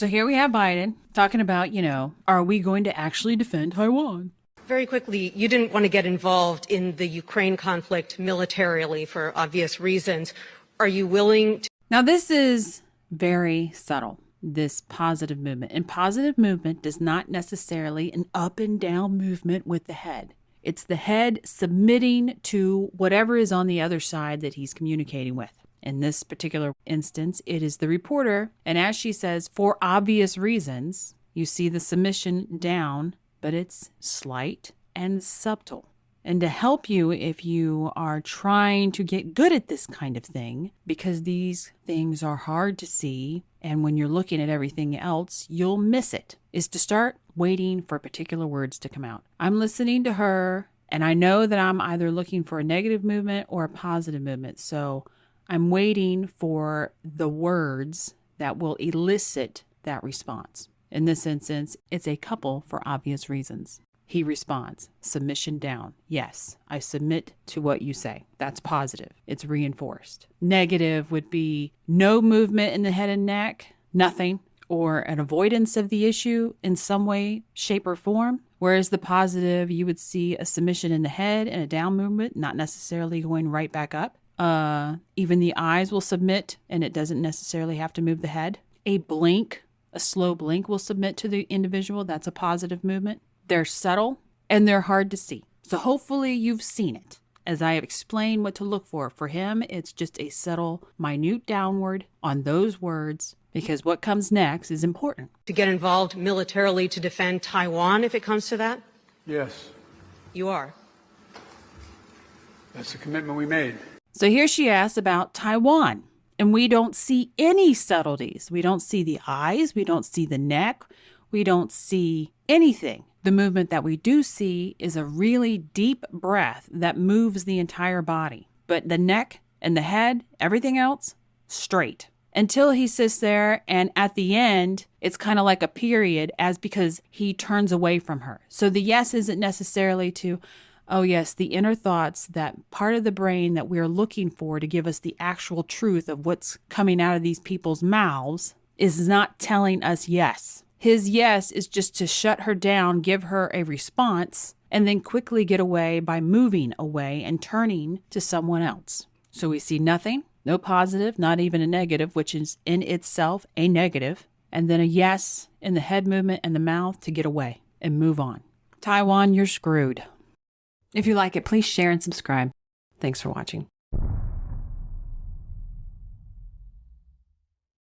So here we have Biden talking about, are we going to actually defend Taiwan? Very quickly, you didn't want to get involved in the Ukraine conflict militarily for obvious reasons. Are you willing to? Now, this is very subtle, this positive movement. And positive movement does not necessarily an up and down movement with the head. It's the head submitting to whatever is on the other side that he's communicating with. In this particular instance, it is the reporter. And as she says, for obvious reasons, you see the submission down, but it's slight and subtle. And to help you if you are trying to get good at this kind of thing, because these things are hard to see, and when you're looking at everything else, you'll miss it, is to start waiting for particular words to come out. I'm listening to her, and I know that I'm either looking for a negative movement or a positive movement. So I'm waiting for the words that will elicit that response. In this instance, it's a couple for obvious reasons. He responds, submission down. Yes, I submit to what you say. That's positive. It's reinforced. Negative would be no movement in the head and neck, nothing, or an avoidance of the issue in some way, shape, or form. Whereas the positive, you would see a submission in the head and a down movement, not necessarily going right back up. Even the eyes will submit, and it doesn't necessarily have to move the head. A blink, a slow blink will submit to the individual. That's a positive movement. They're subtle and they're hard to see. So hopefully you've seen it. As I have explained what to look for. For him, it's just a subtle, minute downward on those words, because what comes next is important. To get involved militarily to defend Taiwan if it comes to that? Yes. You are. That's the commitment we made. So here she asks about Taiwan. And we don't see any subtleties. We don't see the eyes. We don't see the neck. We don't see anything. The movement that we do see is a really deep breath that moves the entire body. But the neck and the head, everything else, straight. Until he sits there, and at the end, it's kind of like a period, as because he turns away from her. So the yes isn't necessarily to, oh yes, the inner thoughts, that part of the brain that we're looking for to give us the actual truth of what's coming out of these people's mouths is not telling us yes. His yes is just to shut her down, give her a response, and then quickly get away by moving away and turning to someone else. So we see nothing, no positive, not even a negative, which is in itself a negative, and then a yes in the head movement and the mouth to get away and move on. Taiwan, you're screwed. If you like it, please share and subscribe. Thanks for watching.